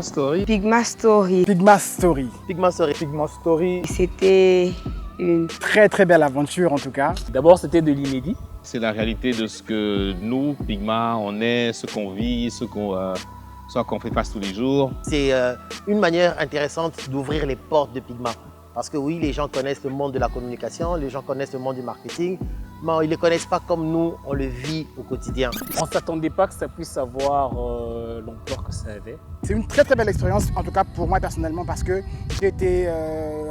Pigma Story. Pigma Story. Pigma Story. Pigma Story. Pigma Story. C'était une très belle aventure en tout cas. D'abord, c'était de l'inédit. C'est la réalité de ce que nous, Pigma, on est, ce qu'on vit, ce qu'on fait face tous les jours. C'est une manière intéressante d'ouvrir les portes de Pigma. Parce que oui, les gens connaissent le monde de la communication, les gens connaissent le monde du marketing, mais ils ne le connaissent pas comme nous, on le vit au quotidien. On ne s'attendait pas que ça puisse avoir l'ampleur que ça avait. C'est une très belle expérience, en tout cas pour moi personnellement, parce que j'ai été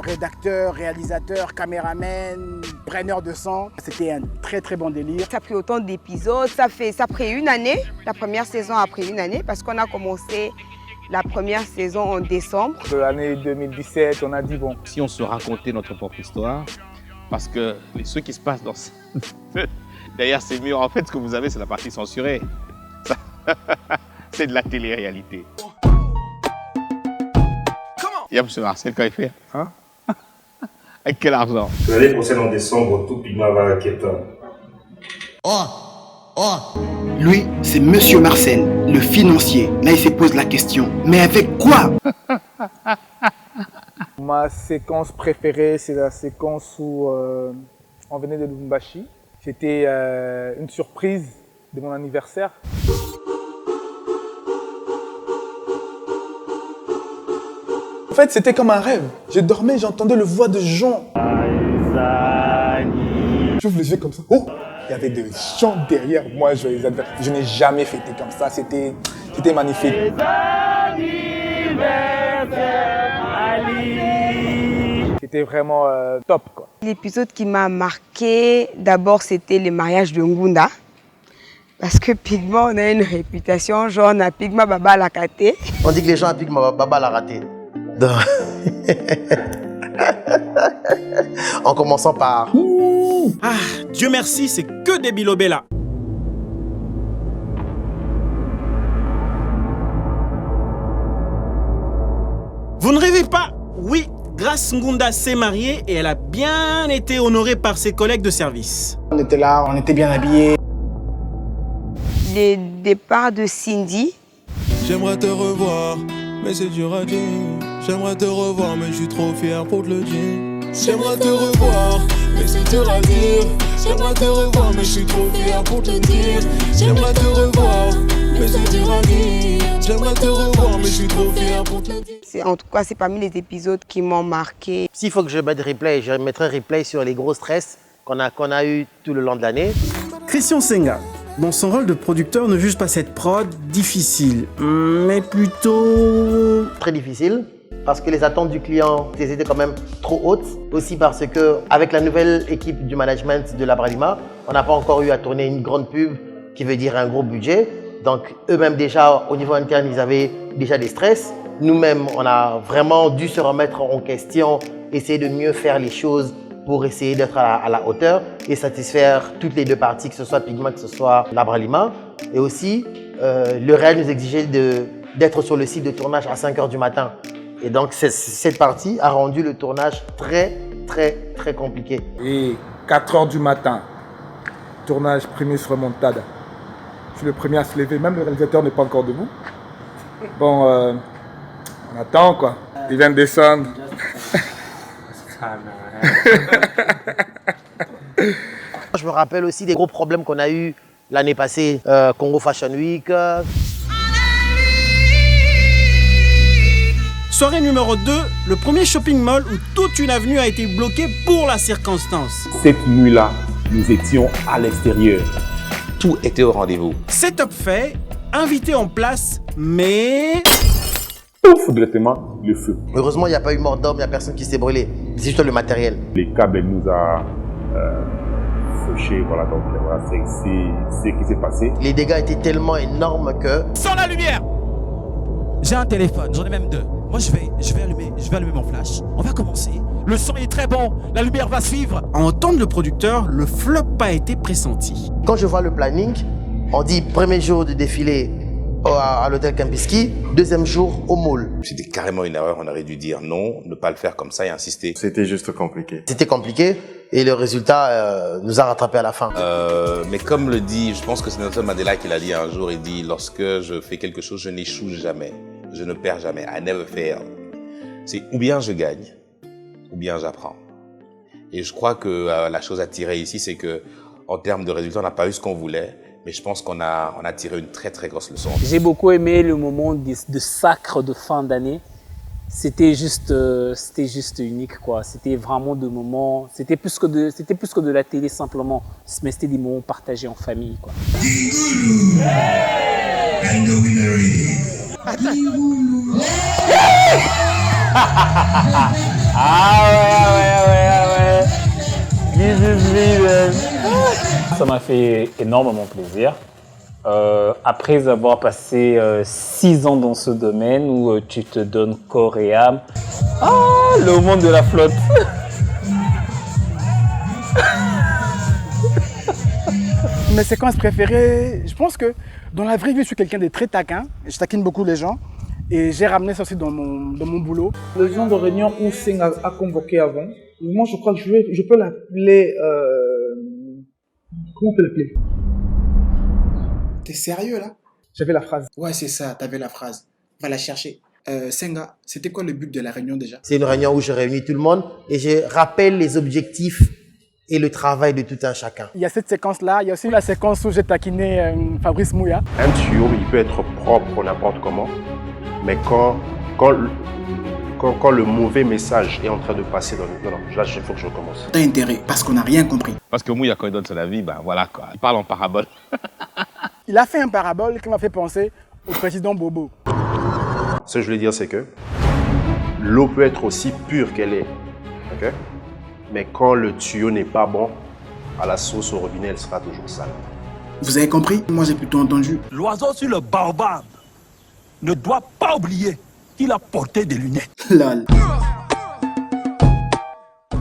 rédacteur, réalisateur, caméraman, preneur de son. C'était un très bon délire. Ça a pris autant d'épisodes, ça a pris une année. La première saison a pris une année parce qu'on a commencé la première saison en décembre. De l'année 2017, on a dit bon. Si on se racontait notre propre histoire, parce que ce qui se passe derrière ces murs, en fait, ce que vous avez, c'est la partie censurée. C'est de la télé-réalité. Il y a M. Marcel quand il fait, hein? Avec quel argent? L'année prochaine, en décembre, tout Pigma va à Cape Town. Lui, c'est Monsieur Marcel, le financier. Là, il se pose la question. Mais avec quoi? Ma séquence préférée, c'est la séquence où on venait de Lubumbashi. C'était une surprise de mon anniversaire. En fait, c'était comme un rêve. Je dormais, j'entendais le voix de Jean. J'ouvre les yeux comme ça. Oh! Il y avait des gens derrière moi, joyeux anniversaire. Je n'ai jamais fêté comme ça, c'était magnifique. C'était vraiment top, quoi. L'épisode qui m'a marqué, d'abord, c'était le mariage de Ngunda. Parce que Pigma, on a une réputation, genre on a Pigma Baba Lakate. On dit que les gens à Pigma Baba l'a raté. Donc... en commençant par... Ah, Dieu merci, c'est que des bilobés là. Vous ne rêvez pas? Oui, Grace Ngunda s'est mariée et elle a bien été honorée par ses collègues de service. On était là, on était bien habillés. Le départ de Cindy. J'aimerais te revoir, mais c'est dur à dire. J'aimerais te revoir, mais je suis trop fier pour te le dire. J'aimerais te revoir, mais c'est dur à dire. J'aimerais te revoir, mais je suis trop fier pour te dire. J'aimerais te revoir, mais c'est dur à dire. J'aimerais te revoir, mais je suis trop fier pour te le dire. En tout cas, c'est parmi les épisodes qui m'ont marqué. S'il faut que je mette replay, je mettrai replay sur les gros stress qu'on a eu tout le long de l'année. Christian Senga, dans son rôle de producteur, ne juge pas cette prod difficile, mais plutôt... Très difficile. Parce que les attentes du client étaient quand même trop hautes. Aussi parce qu'avec la nouvelle équipe du management de l'Abralima, on n'a pas encore eu à tourner une grande pub qui veut dire un gros budget. Donc eux-mêmes déjà, au niveau interne, ils avaient déjà des stress. Nous-mêmes, on a vraiment dû se remettre en question, essayer de mieux faire les choses pour essayer d'être à la hauteur et satisfaire toutes les deux parties, que ce soit Pigma, que ce soit l'Abralima. Et aussi, le réel nous exigeait d'être sur le site de tournage à 5 h du matin. Et donc, cette partie a rendu le tournage très compliqué. Et 4 h du matin, tournage Primus Remontada. Je suis le premier à se lever, même le réalisateur n'est pas encore debout. Bon, on attend quoi. Il vient de descendre. Je me rappelle aussi des gros problèmes qu'on a eu l'année passée, Congo Fashion Week. Soirée numéro 2, le premier shopping mall où toute une avenue a été bloquée pour la circonstance. Cette nuit-là, nous étions à l'extérieur. Tout était au rendez-vous. Setup fait, invité en place, mais... Ouf, directement, le feu. Heureusement, il n'y a pas eu mort d'homme, il n'y a personne qui s'est brûlé. C'est juste le matériel. Les câbles nous a fauchés, voilà, donc voilà, c'est ce qui s'est passé. Les dégâts étaient tellement énormes que... Sans la lumière! J'ai un téléphone, j'en ai même deux. Moi, je vais allumer mon flash. On va commencer. Le son est très bon, la lumière va suivre. À entendre le producteur, le flop a été pressenti. Quand je vois le planning, on dit premier jour de défilé à l'hôtel Kempinski, deuxième jour au mall. C'était carrément une erreur, on aurait dû dire non, ne pas le faire comme ça et insister. C'était juste compliqué. C'était compliqué et le résultat nous a rattrapé à la fin. Mais comme le dit, je pense que c'est Nelson Mandela qui l'a dit un jour, il dit « Lorsque je fais quelque chose, je n'échoue jamais ». Je ne perds jamais. I never fail. C'est ou bien je gagne, ou bien j'apprends. Et je crois que la chose à tirer ici, c'est que en termes de résultats, on n'a pas eu ce qu'on voulait, mais je pense qu'on a tiré une très très grosse leçon. J'ai beaucoup aimé le moment de sacre de fin d'année. C'était juste unique, quoi. C'était vraiment des moments, c'était plus que de la télé simplement, mais c'était des moments partagés en famille, quoi. Ouais. This is me, ça m'a fait énormément plaisir. Après avoir passé 6 ans dans ce domaine où tu te donnes corps et âme, le monde de la flotte. Mes séquences préférées, je pense que dans la vraie vie, je suis quelqu'un de très taquin. Je taquine beaucoup les gens et j'ai ramené ça aussi dans mon boulot. Le genre de réunion où Senga a convoqué avant, moi je crois que je peux l'appeler... Comment on peut l'appeler? T'es sérieux là? J'avais la phrase. Ouais, c'est ça, t'avais la phrase. Va la chercher. Senga, c'était quoi le but de la réunion déjà? C'est une réunion où je réunis tout le monde et je rappelle les objectifs et le travail de tout un chacun. Il y a cette séquence-là, il y a aussi la séquence où j'ai taquiné Fabrice Mouya. Un tuyau, il peut être propre n'importe comment, mais quand le mauvais message est en train de passer dans le... Non, là, il faut que je recommence. T'as intérêt, parce qu'on n'a rien compris. Parce que Mouya, quand il donne son avis, ben voilà quoi, il parle en parabole. Il a fait un parabole qui m'a fait penser au président Bobo. Ce que je voulais dire, c'est que l'eau peut être aussi pure qu'elle est, ok? Mais quand le tuyau n'est pas bon, à la sauce au robinet, elle sera toujours sale. Vous avez compris? Moi, j'ai plutôt entendu. L'oiseau sur le baobab ne doit pas oublier qu'il a porté des lunettes. Lol.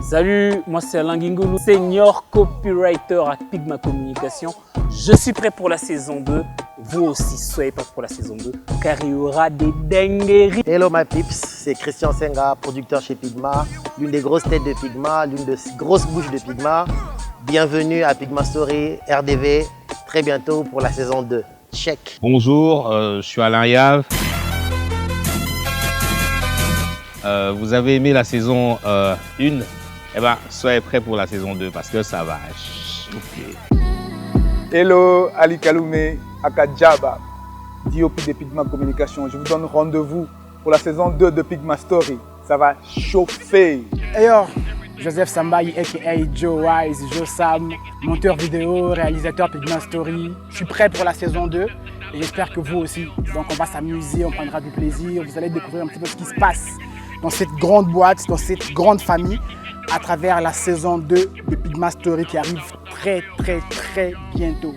Salut, moi c'est Alain Guingolo, senior copywriter à Pigma Communication. Je suis prêt pour la saison 2. Vous aussi, soyez prêts pour la saison 2, car il y aura des dingueries. Hello my peeps, c'est Christian Senga, producteur chez Pigma, l'une des grosses têtes de Pigma, l'une des grosses bouches de Pigma. Bienvenue à Pigma Story, RDV, très bientôt pour la saison 2. Check. Bonjour, je suis Alain Yave. Vous avez aimé la saison 1? Eh ben, soyez prêts pour la saison 2 parce que ça va choquer. Hello, Ali Kaloumé, Akadjaba, DOP de Pigma Communication. Je vous donne rendez-vous pour la saison 2 de Pigma Story. Ça va chauffer. D'ailleurs, Joseph Sambaï, a.k.a. Joe Wise, Joe Sam, monteur vidéo, réalisateur Pigma Story. Je suis prêt pour la saison 2 et j'espère que vous aussi. Donc on va s'amuser, on prendra du plaisir. Vous allez découvrir un petit peu ce qui se passe dans cette grande boîte, dans cette grande famille, à travers la saison 2 de Pigma Story qui arrive très bientôt.